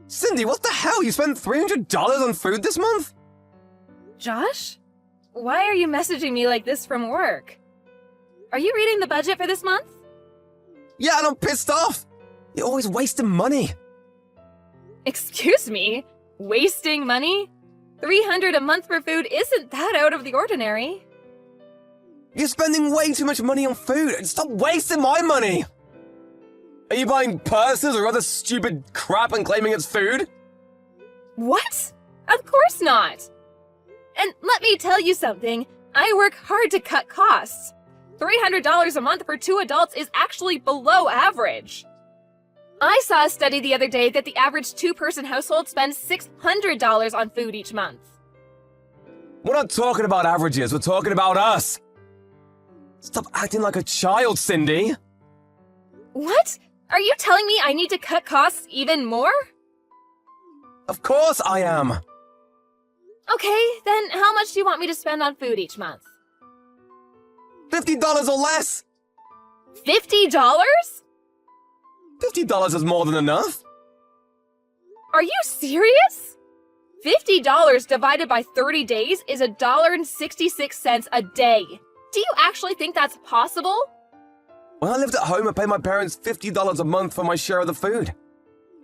Cindy, what the hell? You spent $300 on food this month? Josh? Why are you messaging me like this from work? Are you reading the budget for this month? Yeah, and I'm pissed off. You're always wasting money. Excuse me? Wasting money? $300 a month for food isn't that out of the ordinary. You're spending way too much money on food. Stop wasting my money. Are you buying purses or other stupid crap and claiming it's food? What? Of course not. And let me tell you something. I work hard to cut costs. $300 a month for 2 adults is actually below average. I saw a study the other day that the average 2-person household spends $600 on food each month. We're not talking about averages, we're talking about us. Stop acting like a child, Cindy. What? Are you telling me I need to cut costs even more? Of course I am. Okay, then how much do you want me to spend on food each month? $50 or less. $50? $50 is more than enough. Are you serious? $50 divided by 30 days is $1.66 a day. Do you actually think that's possible? When I lived at home, I paid my parents $50 a month for my share of the food.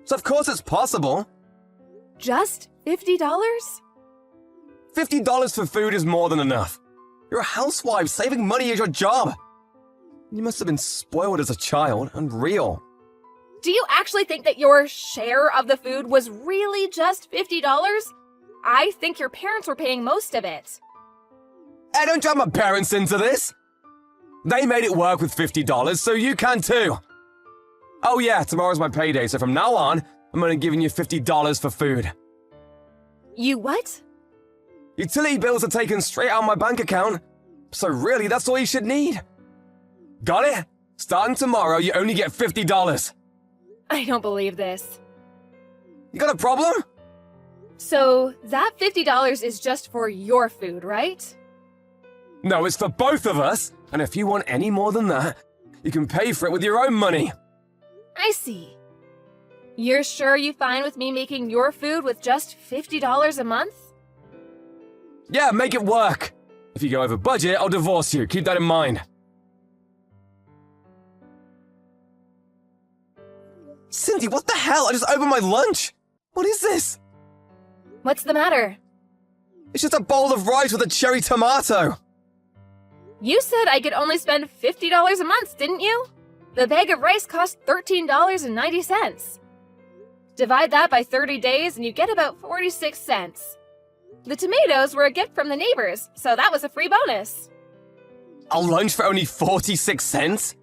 So of course it's possible. Just $50? $50 for food is more than enough. You're a housewife, saving money is your job. You must have been spoiled as a child, unreal. Do you actually think that your share of the food was really just $50? I think your parents were paying most of it. Hey, don't drag my parents into this. They made it work with $50, so you can too. Oh yeah, tomorrow's my payday, so from now on, I'm only giving you $50 for food. You what? Utility bills are taken straight out of my bank account, so really that's all you should need. Got it? Starting tomorrow, you only get $50. I don't believe this. You got a problem? So, that $50 is just for your food, right? No, it's for both of us, and if you want any more than that, you can pay for it with your own money. I see. You're sure you're fine with me making your food with just $50 a month? Yeah, make it work. If you go over budget, I'll divorce you. Keep that in mind. Cindy, what the hell? I just opened my lunch. What is this? What's the matter? It's just a bowl of rice with a cherry tomato. You said I could only spend $50 a month, didn't you? The bag of rice cost $13.90. Divide that by 30 days and you get about 46 cents. The tomatoes were a gift from the neighbors, so that was a free bonus. A lunch for only 46 cents?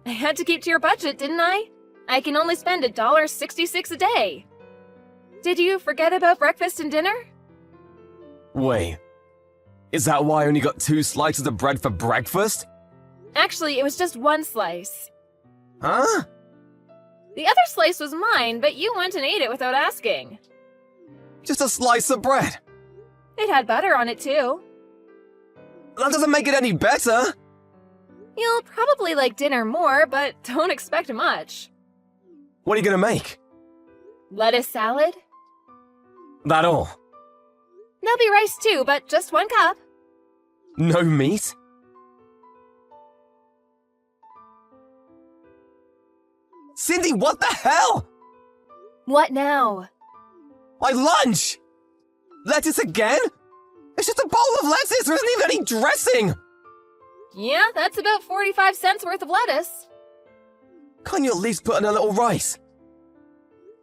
I had to keep to your budget, didn't I? I can only spend $1.66 a day. Did you forget about breakfast and dinner? Wait, is that why I only got 2 slices of bread for breakfast? Actually, it was just 1 slice. Huh? The other slice was mine, but you went and ate it without asking. Just a slice of bread. It had butter on it too. That doesn't make it any better. You'll probably like dinner more, but don't expect much. What are you gonna make? Lettuce salad? That all? There'll be rice too, but just 1 cup. No meat? Cindy, what the hell? What now? My lunch! Lettuce again? It's just a bowl of lettuce, there isn't even any dressing! Yeah, that's about 45 cents worth of lettuce. Can't you at least put in a little rice?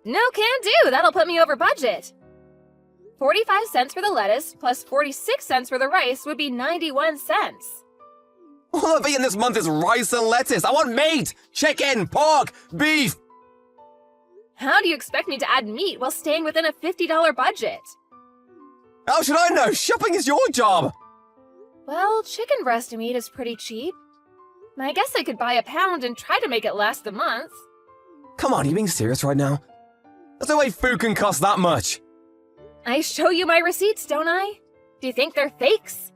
No can do, that'll put me over budget. 45 cents for the lettuce plus 46 cents for the rice would be 91 cents. All I've eaten this month is rice and lettuce. I want meat, chicken, pork, beef. How do you expect me to add meat while staying within a $50 budget? How should I know? Shopping is your job. Well, chicken breast meat is pretty cheap. I guess I could buy a pound and try to make it last the month. Come on, are you being serious right now? There's no way food can cost that much. I show you my receipts, don't I? Do you think they're fakes?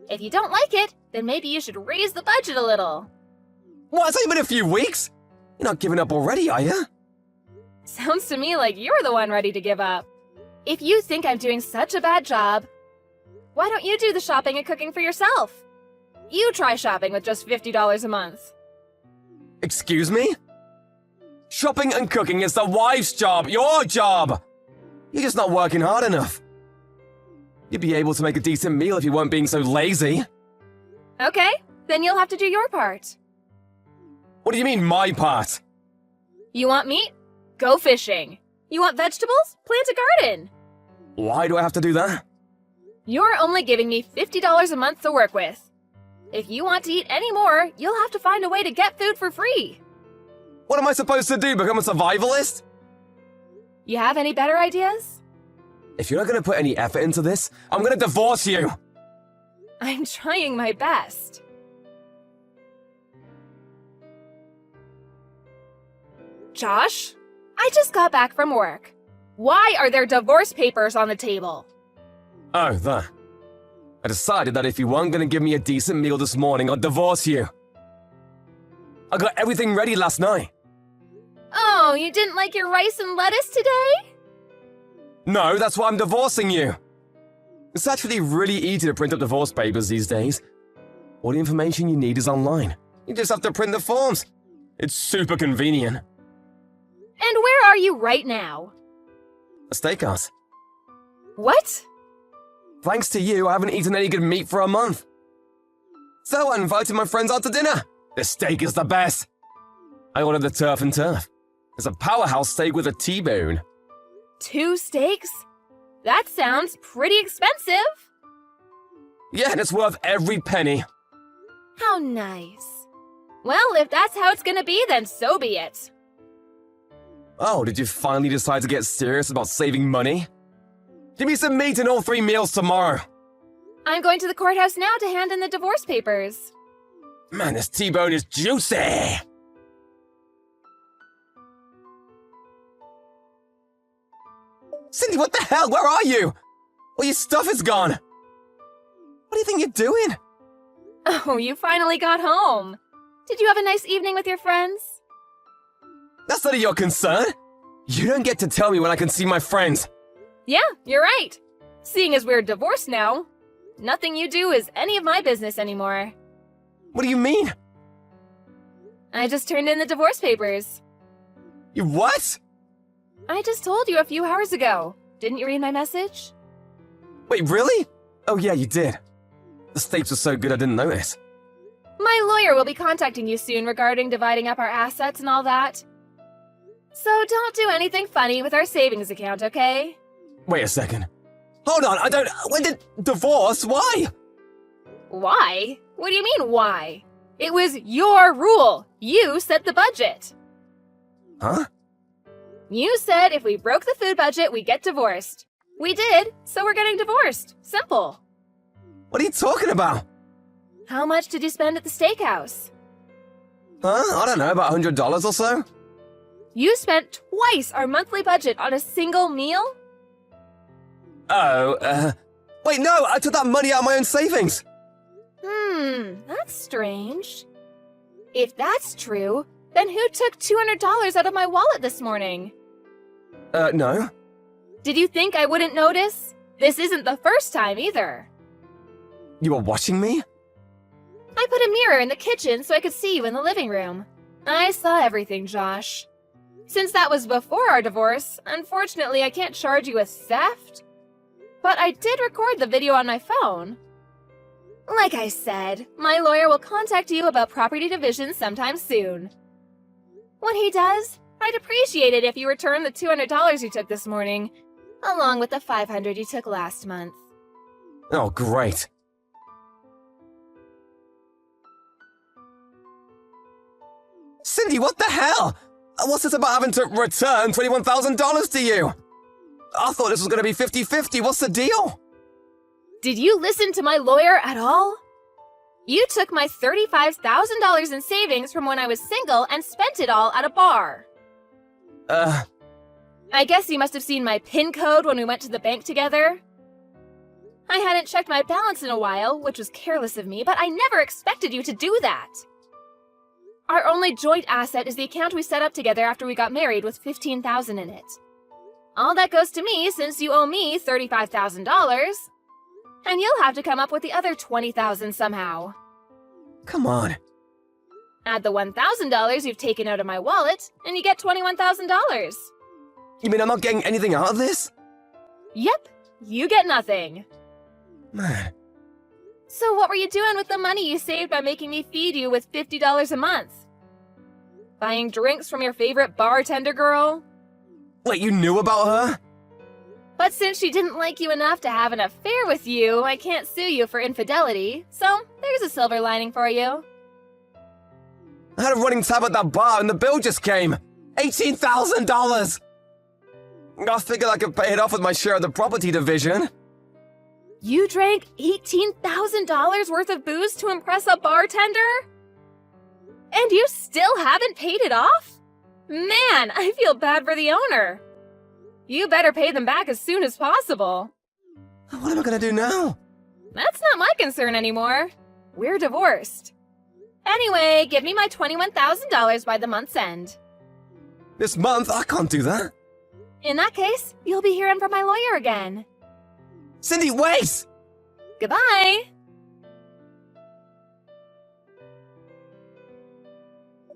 If you don't like it, then maybe you should raise the budget a little. What, it's only been a few weeks? You're not giving up already, are you? Sounds to me like you're the one ready to give up. If you think I'm doing such a bad job, why don't you do the shopping and cooking for yourself? You try shopping with just $50 a month. Excuse me? Shopping and cooking is the wife's job, your job! You're just not working hard enough. You'd be able to make a decent meal if you weren't being so lazy. Okay, then you'll have to do your part. What do you mean, my part? You want meat? Go fishing. You want vegetables? Plant a garden. Why do I have to do that? You're only giving me $50 a month to work with. If you want to eat any more, you'll have to find a way to get food for free. What am I supposed to do, become a survivalist? You have any better ideas? If you're not going to put any effort into this, I'm going to divorce you! I'm trying my best. Josh, I just got back from work. Why are there divorce papers on the table? Oh, that. I decided that if you weren't going to give me a decent meal this morning, I'd divorce you. I got everything ready last night. Oh, you didn't like your rice and lettuce today? No, that's why I'm divorcing you. It's actually really easy to print up divorce papers these days. All the information you need is online. You just have to print the forms. It's super convenient. And where are you right now? A steakhouse. What? Thanks to you, I haven't eaten any good meat for a month. So I invited my friends out to dinner. The steak is the best. I ordered the turf and turf. It's a powerhouse steak with a T-bone. 2 steaks? That sounds pretty expensive. Yeah, and it's worth every penny. How nice. Well, if that's how it's gonna be, then so be it. Oh, did you finally decide to get serious about saving money? Give me some meat in all 3 meals tomorrow. I'm going to the courthouse now to hand in the divorce papers. Man, this T-bone is juicy. Cindy, what the hell? Where are you? All your stuff is gone. What do you think you're doing? Oh, you finally got home. Did you have a nice evening with your friends? That's none of your concern. You don't get to tell me when I can see my friends. Yeah, you're right. Seeing as we're divorced now, nothing you do is any of my business anymore. What do you mean? I just turned in the divorce papers. You what? I just told you a few hours ago. Didn't you read my message? Wait, really? Oh yeah, you did. The steaks were so good I didn't notice. My lawyer will be contacting you soon regarding dividing up our assets and all that. So don't do anything funny with our savings account, okay? Wait a second. Hold on, when did divorce? Why? Why? What do you mean, why? It was your rule. You set the budget. Huh? You said if we broke the food budget, we get divorced. We did, so we're getting divorced. Simple. What are you talking about? How much did you spend at the steakhouse? Huh? I don't know, about $100 or so? You spent twice our monthly budget on a single meal? Oh, wait, no, I took that money out of my own savings. That's strange. If that's true, then who took $200 out of my wallet this morning? No. Did you think I wouldn't notice? This isn't the first time either. You were watching me? I put a mirror in the kitchen so I could see you in the living room. I saw everything, Josh. Since that was before our divorce, unfortunately I can't charge you with theft. But I did record the video on my phone. Like I said, my lawyer will contact you about property division sometime soon. When he does, I'd appreciate it if you return the $200 you took this morning, along with the $500 you took last month. Oh, great. Cindy, what the hell? What's this about having to return $21,000 to you? I thought this was going to be 50-50. What's the deal? Did you listen to my lawyer at all? You took my $35,000 in savings from when I was single and spent it all at a bar. I guess you must have seen my PIN code when we went to the bank together. I hadn't checked my balance in a while, which was careless of me, but I never expected you to do that. Our only joint asset is the account we set up together after we got married with $15,000 in it. All that goes to me since you owe me $35,000. And you'll have to come up with the other $20,000 somehow. Come on. Add the $1,000 you've taken out of my wallet, and you get $21,000. You mean I'm not getting anything out of this? Yep, you get nothing. Man, So what were you doing with the money you saved by making me feed you with $50 a month? Buying drinks from your favorite bartender girl? wait, you knew about her? But since she didn't like you enough to have an affair with you, I can't sue you for infidelity, so there's a silver lining for you. I had a running tab at that bar and the bill just came. $18,000! I figured I could pay it off with my share of the property division. You drank $18,000 worth of booze to impress a bartender? And you still haven't paid it off? Man, I feel bad for the owner. You better pay them back as soon as possible. What am I gonna do now? That's not my concern anymore. We're divorced. Anyway, give me my $21,000 by the month's end. This month, I can't do that. In that case, you'll be hearing from my lawyer again. Cindy, wait! Goodbye!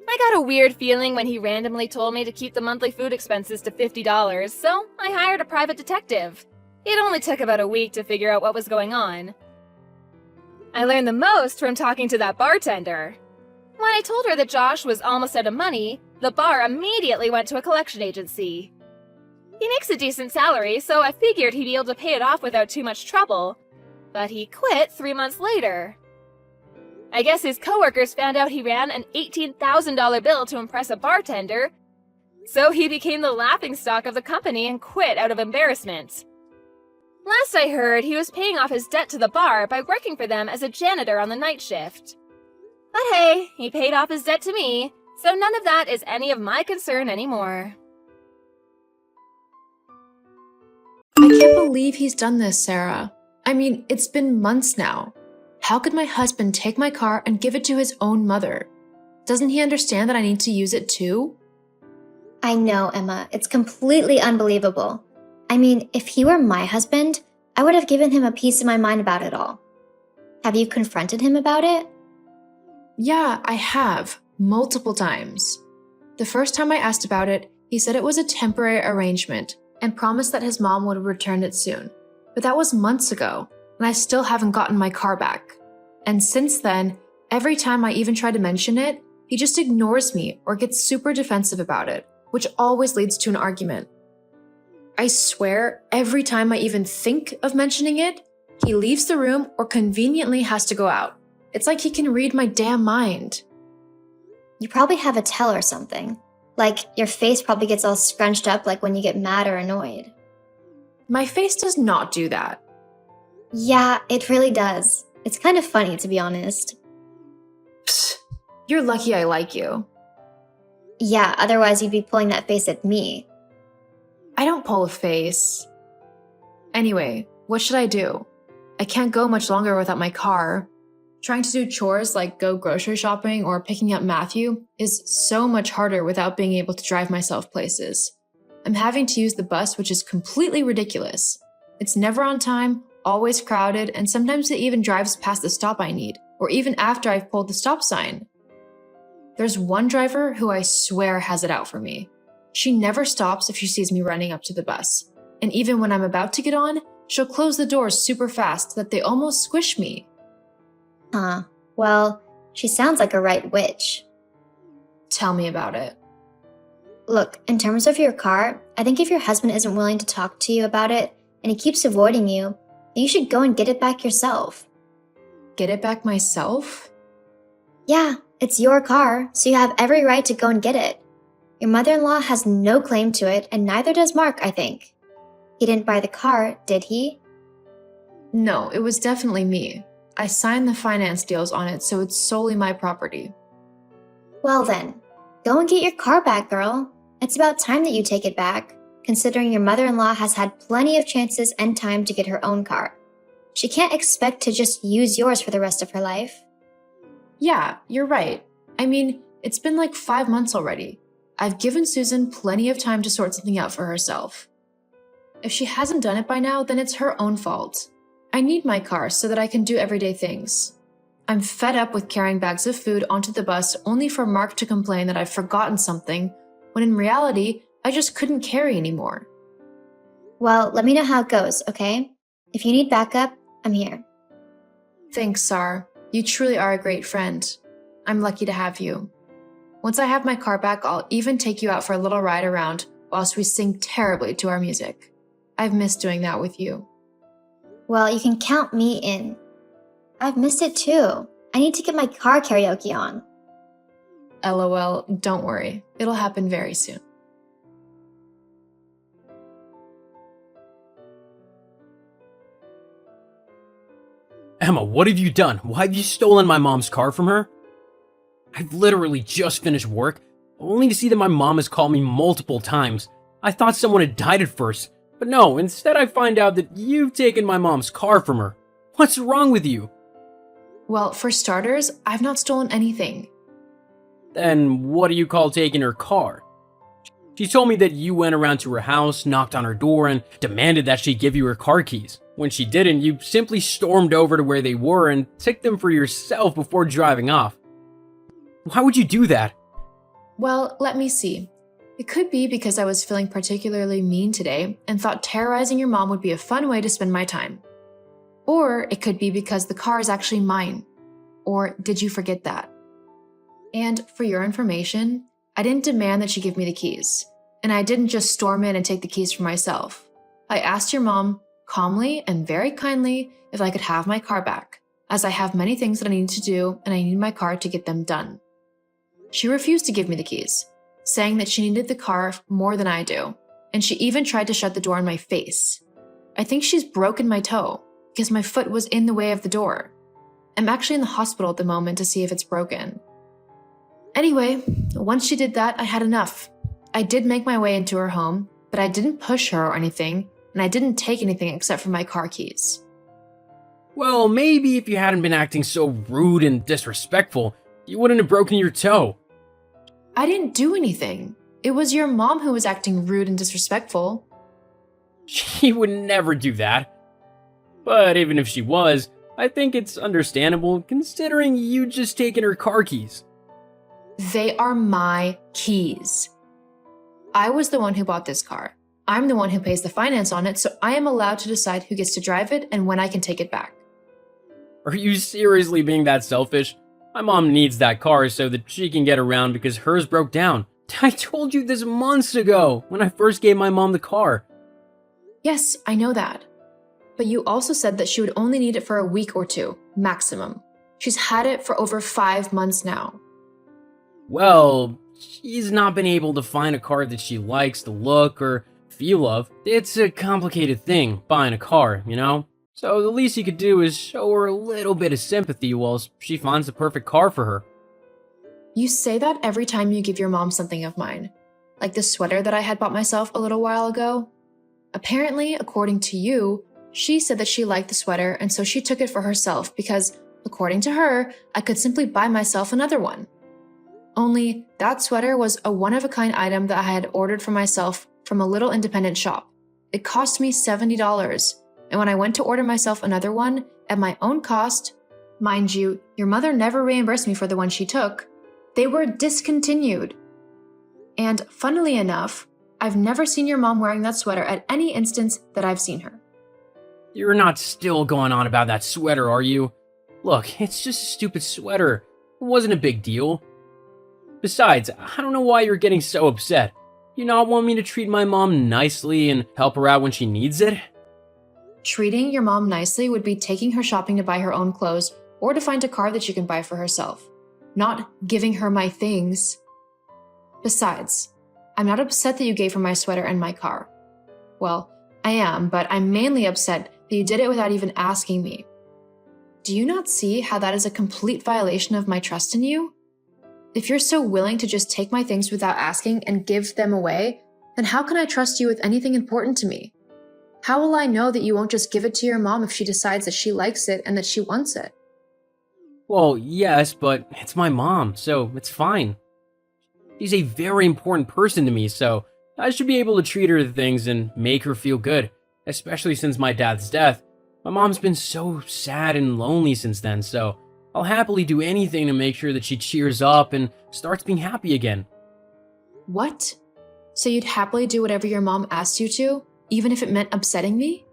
I got a weird feeling when he randomly told me to keep the monthly food expenses to $50, so I hired a private detective. It only took about a week to figure out what was going on. I learned the most from talking to that bartender. When I told her that Josh was almost out of money, the bar immediately went to a collection agency. He makes a decent salary, so I figured he'd be able to pay it off without too much trouble. But he quit 3 months later. I guess his coworkers found out he ran an $18,000 bill to impress a bartender, so he became the laughingstock of the company and quit out of embarrassment. Last I heard, he was paying off his debt to the bar by working for them as a janitor on the night shift. But hey, he paid off his debt to me, so none of that is any of my concern anymore. I can't believe he's done this, Sarah. I mean, it's been months now. How could my husband take my car and give it to his own mother? Doesn't he understand that I need to use it too? I know, Emma. It's completely unbelievable. I mean, if he were my husband, I would have given him a piece of my mind about it all. Have you confronted him about it? Yeah, I have. Multiple times. The first time I asked about it, he said it was a temporary arrangement and promised that his mom would return it soon. But that was months ago, and I still haven't gotten my car back. And since then, every time I even try to mention it, he just ignores me or gets super defensive about it, which always leads to an argument. I swear, every time I even think of mentioning it, he leaves the room or conveniently has to go out. It's like he can read my damn mind. You probably have a tell or something. Like, your face probably gets all scrunched up like when you get mad or annoyed. My face does not do that. Yeah, it really does. It's kind of funny, to be honest. Psst, you're lucky I like you. Yeah, otherwise you'd be pulling that face at me. I don't pull a face. Anyway, what should I do? I can't go much longer without my car. Trying to do chores like go grocery shopping or picking up Matthew is so much harder without being able to drive myself places. I'm having to use the bus, which is completely ridiculous. It's never on time, always crowded, and sometimes it even drives past the stop I need, or even after I've pulled the stop sign. There's one driver who I swear has it out for me. She never stops if she sees me running up to the bus, and even when I'm about to get on, she'll close the doors super fast that they almost squish me. Huh. Well, she sounds like a right witch. Tell me about it. Look, in terms of your car, I think if your husband isn't willing to talk to you about it, and he keeps avoiding you, then you should go and get it back yourself. Get it back myself? Yeah, it's your car, so you have every right to go and get it. Your mother-in-law has no claim to it, and neither does Mark, I think. He didn't buy the car, did he? No, it was definitely me. I signed the finance deals on it, so it's solely my property. Well then, go and get your car back, girl. It's about time that you take it back, considering your mother-in-law has had plenty of chances and time to get her own car. She can't expect to just use yours for the rest of her life. Yeah, you're right. I mean, It's been like 5 months already. I've given Susan plenty of time to sort something out for herself. If she hasn't done it by now, then it's her own fault. I need my car so that I can do everyday things. I'm fed up with carrying bags of food onto the bus only for Mark to complain that I've forgotten something, when in reality, I just couldn't carry anymore. Well, let me know how it goes, okay? If you need backup, I'm here. Thanks, Sar. You truly are a great friend. I'm lucky to have you. Once I have my car back, I'll even take you out for a little ride around whilst we sing terribly to our music. I've missed doing that with you. Well, you can count me in. I've missed it too. I need to get my car karaoke on. LOL, don't worry. It'll happen very soon. Emma, what have you done? Why have you stolen my mom's car from her? I've literally just finished work, only to see that my mom has called me multiple times. I thought someone had died at first, but no, instead I find out that you've taken my mom's car from her. What's wrong with you? Well, for starters, I've not stolen anything. Then what do you call taking her car? She told me that you went around to her house, knocked on her door, and demanded that she give you her car keys. When she didn't, you simply stormed over to where they were and took them for yourself before driving off. Why would you do that? Well, let me see. It could be because I was feeling particularly mean today and thought terrorizing your mom would be a fun way to spend my time. Or it could be because the car is actually mine. Or did you forget that? And for your information, I didn't demand that she give me the keys. And I didn't just storm in and take the keys for myself. I asked your mom, calmly and very kindly, if I could have my car back, as I have many things that I need to do and I need my car to get them done. She refused to give me the keys, saying that she needed the car more than I do, and she even tried to shut the door in my face. I think she's broken my toe, because my foot was in the way of the door. I'm actually in the hospital at the moment to see if it's broken. Anyway, once she did that, I had enough. I did make my way into her home, but I didn't push her or anything, and I didn't take anything except for my car keys. Well, maybe if you hadn't been acting so rude and disrespectful, you wouldn't have broken your toe. I didn't do anything. It was your mom who was acting rude and disrespectful. She would never do that. But even if she was, I think it's understandable considering you just taken her car keys. They are my keys. I was the one who bought this car. I'm the one who pays the finance on it, so I am allowed to decide who gets to drive it and when I can take it back. Are you seriously being that selfish? My mom needs that car so that she can get around because hers broke down. I told you this months ago when I first gave my mom the car. Yes, I know that. But you also said that she would only need it for a week or two, maximum. She's had it for over 5 months now. Well, she's not been able to find a car that she likes the look or feel of. It's a complicated thing, buying a car, you know? So the least you could do is show her a little bit of sympathy while she finds the perfect car for her. You say that every time you give your mom something of mine. Like the sweater that I had bought myself a little while ago. Apparently, according to you, she said that she liked the sweater and so she took it for herself because, according to her, I could simply buy myself another one. Only that sweater was a one-of-a-kind item that I had ordered for myself from a little independent shop. It cost me $70, and when I went to order myself another one at my own cost, mind you, your mother never reimbursed me for the one she took, they were discontinued. And funnily enough, I've never seen your mom wearing that sweater at any instance that I've seen her. You're not still going on about that sweater, are you? Look, it's just a stupid sweater. It wasn't a big deal. Besides, I don't know why you're getting so upset. You not want me to treat my mom nicely and help her out when she needs it? Treating your mom nicely would be taking her shopping to buy her own clothes or to find a car that she can buy for herself, not giving her my things. Besides, I'm not upset that you gave her my sweater and my car. Well, I am, but I'm mainly upset that you did it without even asking me. Do you not see how that is a complete violation of my trust in you? If you're so willing to just take my things without asking and give them away, then how can I trust you with anything important to me? How will I know that you won't just give it to your mom if she decides that she likes it and that she wants it? Well, yes, but it's my mom, so it's fine. She's a very important person to me, so I should be able to treat her to things and make her feel good, especially since my dad's death. My mom's been so sad and lonely since then, so I'll happily do anything to make sure that she cheers up and starts being happy again. What? So you'd happily do whatever your mom asked you to, even if it meant upsetting me?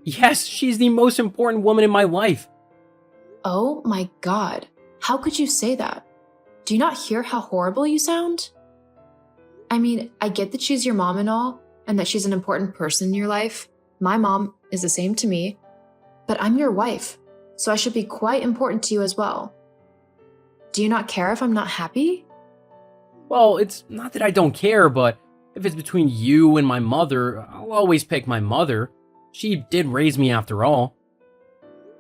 Yes, she's the most important woman in my life. Oh my god. How could you say that? Do you not hear how horrible you sound? I mean, I get that she's your mom and all, and that she's an important person in your life. My mom is the same to me. But I'm your wife, so I should be quite important to you as well. Do you not care if I'm not happy? Well, it's not that I don't care, but if it's between you and my mother, I'll always pick my mother. She did raise me after all.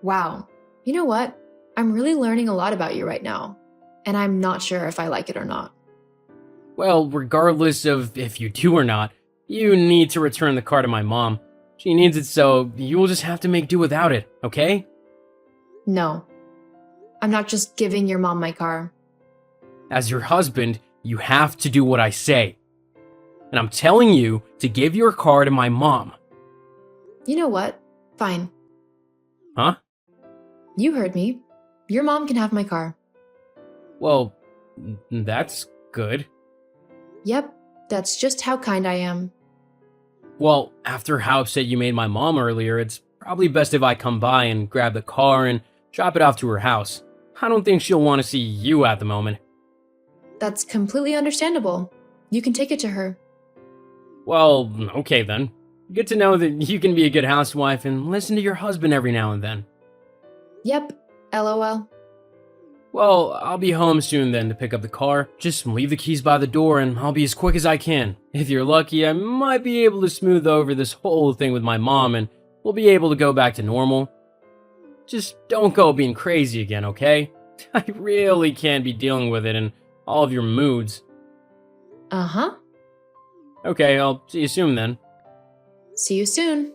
Wow. You know what? I'm really learning a lot about you right now, and I'm not sure if I like it or not. Well, regardless of if you do or not, you need to return the car to my mom. She needs it, so you'll just have to make do without it, okay? No. I'm not just giving your mom my car. As your husband, you have to do what I say. And I'm telling you to give your car to my mom. You know what? Fine. Huh? You heard me. Your mom can have my car. Well, that's good. Yep, that's just how kind I am. Well, after how upset you made my mom earlier, it's probably best if I come by and grab the car and drop it off to her house. I don't think she'll want to see you at the moment. That's completely understandable. You can take it to her. Well, okay then. Good to know that you can be a good housewife and listen to your husband every now and then. Yep, LOL. Well, I'll be home soon then to pick up the car. Just leave the keys by the door and I'll be as quick as I can. If you're lucky, I might be able to smooth over this whole thing with my mom and we'll be able to go back to normal. Just don't go being crazy again, okay? I really can't be dealing with it in all of your moods. Uh-huh. Okay, I'll see you soon then. See you soon.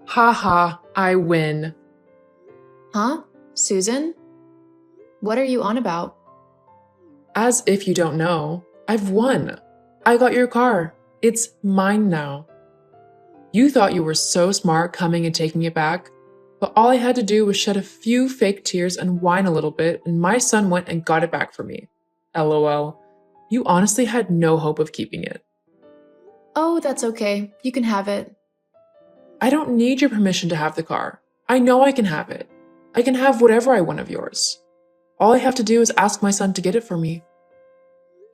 Haha, I win. Huh? Susan? What are you on about? As if you don't know, I've won. I got your car. It's mine now. You thought you were so smart coming and taking it back, but all I had to do was shed a few fake tears and whine a little bit, and my son went and got it back for me. LOL. You honestly had no hope of keeping it. Oh, that's okay. You can have it. I don't need your permission to have the car. I know I can have it. I can have whatever I want of yours. All I have to do is ask my son to get it for me.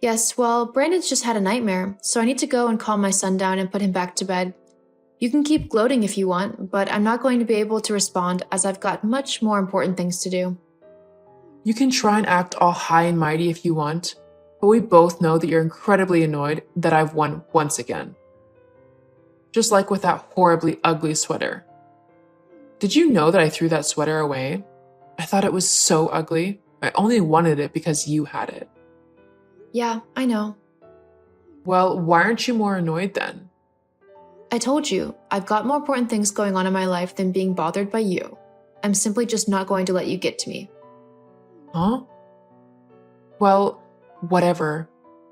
Yes, well, Brandon's just had a nightmare, so I need to go and calm my son down and put him back to bed. You can keep gloating if you want, but I'm not going to be able to respond as I've got much more important things to do. You can try and act all high and mighty if you want, but we both know that you're incredibly annoyed that I've won once again. Just like with that horribly ugly sweater. Did you know that I threw that sweater away? I thought it was so ugly. I only wanted it because you had it. Yeah, I know. Well, why aren't you more annoyed then? I told you, I've got more important things going on in my life than being bothered by you. I'm simply just not going to let you get to me. Huh? Well, whatever.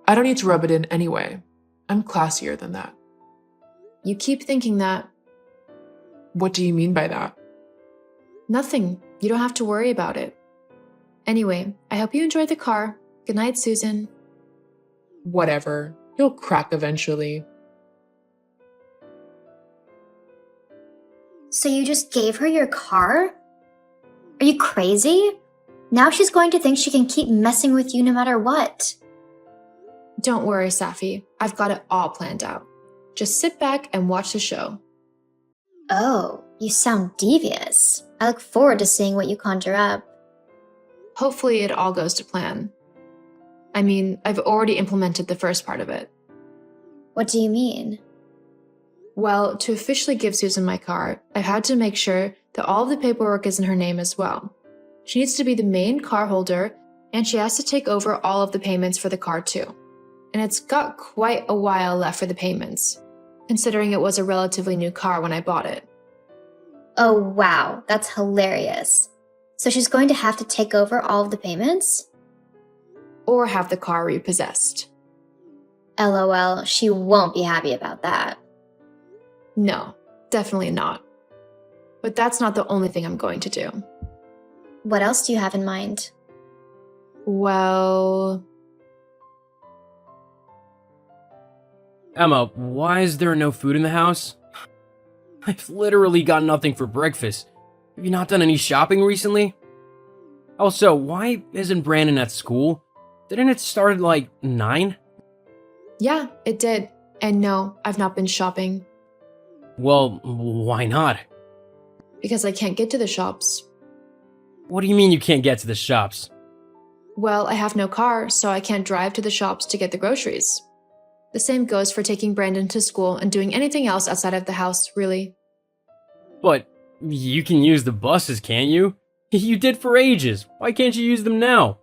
I don't need to rub it in anyway. I'm classier than that. You keep thinking that. What do you mean by that? Nothing. You don't have to worry about it. Anyway, I hope you enjoyed the car. Good night, Susan. Whatever. You'll crack eventually. So you just gave her your car? Are you crazy? Now she's going to think she can keep messing with you no matter what. Don't worry, Safi. I've got it all planned out. Just sit back and watch the show. Oh, you sound devious. I look forward to seeing what you conjure up. Hopefully it all goes to plan. I mean, I've already implemented the first part of it. What do you mean? Well, to officially give Susan my car, I've had to make sure that all of the paperwork is in her name as well. She needs to be the main car holder, and she has to take over all of the payments for the car too. And it's got quite a while left for the payments, considering it was a relatively new car when I bought it. Oh wow, that's hilarious. So she's going to have to take over all of the payments? Or have the car repossessed. LOL, she won't be happy about that. No, definitely not. But that's not the only thing I'm going to do. What else do you have in mind? Well, Emma, why is there no food in the house? I've literally got nothing for breakfast. Have you not done any shopping recently? Also, why isn't Brandon at school? Didn't it start at like 9? yeah, it did. And no, I've not been shopping Well, why not? because I can't get to the shops. What do you mean you can't get to the shops? Well, I have no car, so I can't drive to the shops to get the groceries. The same goes for taking Brandon to school and doing anything else outside of the house, really. But you can use the buses, can't you? You did for ages. Why can't you use them now?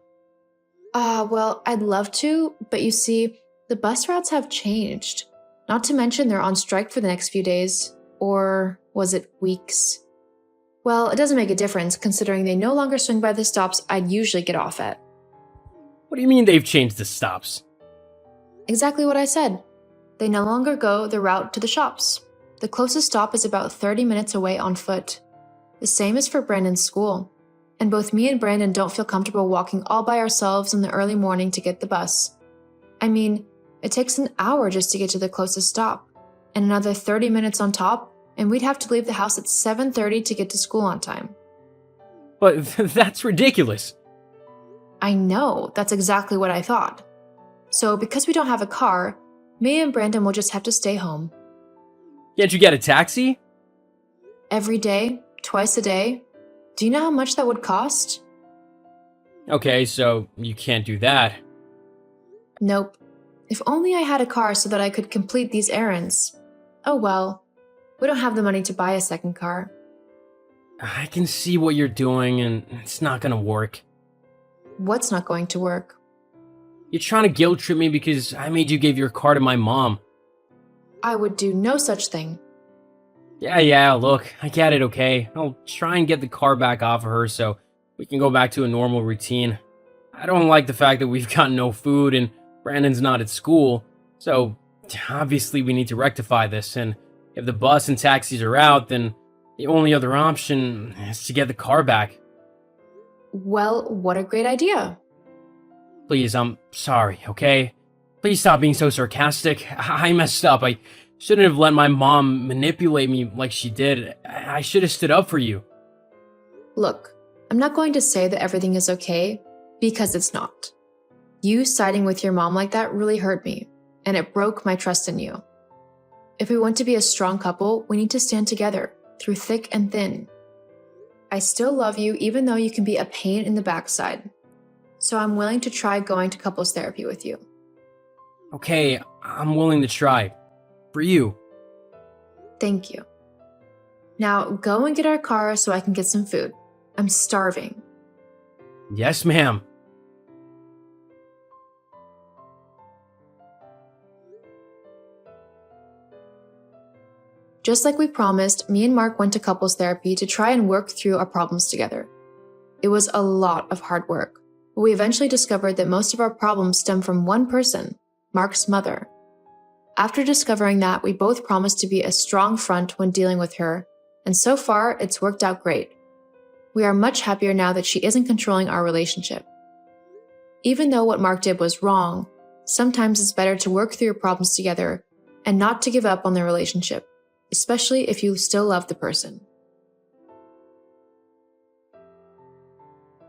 Well, I'd love to, but you see, the bus routes have changed. Not to mention they're on strike for the next few days. Or was it weeks? Well, it doesn't make a difference considering they no longer swing by the stops I'd usually get off at. What do you mean they've changed the stops? Exactly what I said. They no longer go the route to the shops. The closest stop is about 30 minutes away on foot. The same is for Brandon's school. And both me and Brandon don't feel comfortable walking all by ourselves in the early morning to get the bus. I mean, it takes an hour just to get to the closest stop, and another 30 minutes on top, and we'd have to leave the house at 7:30 to get to school on time. But that's ridiculous. I know, that's exactly what I thought. So because we don't have a car, me and Brandon will just have to stay home. Can't you get a taxi? Every day, twice a day. Do you know how much that would cost? Okay, so you can't do that. Nope. If only I had a car so that I could complete these errands. Oh well, we don't have the money to buy a second car. I can see what you're doing, and it's not gonna work. What's not going to work? You're trying to guilt trip me because I made you give your car to my mom. I would do no such thing. Yeah, look, I get it, okay? I'll try and get the car back off of her so we can go back to a normal routine. I don't like the fact that we've got no food and Brandon's not at school, so obviously we need to rectify this, and if the bus and taxis are out, then the only other option is to get the car back. Well, what a great idea. Please, I'm sorry, okay? Please stop being so sarcastic. I messed up. I shouldn't have let my mom manipulate me like she did. I should have stood up for you. Look, I'm not going to say that everything is okay, because it's not. You siding with your mom like that really hurt me, and it broke my trust in you. If we want to be a strong couple, we need to stand together, through thick and thin. I still love you even though you can be a pain in the backside. So I'm willing to try going to couples therapy with you. Okay, I'm willing to try. For you. Thank you. Now go and get our car so I can get some food. I'm starving. Yes, ma'am. Just like we promised, me and Mark went to couples therapy to try and work through our problems together. It was a lot of hard work, but we eventually discovered that most of our problems stem from one person, Mark's mother. After discovering that, we both promised to be a strong front when dealing with her, and so far, it's worked out great. We are much happier now that she isn't controlling our relationship. Even though what Mark did was wrong, sometimes it's better to work through your problems together and not to give up on the relationship, especially if you still love the person.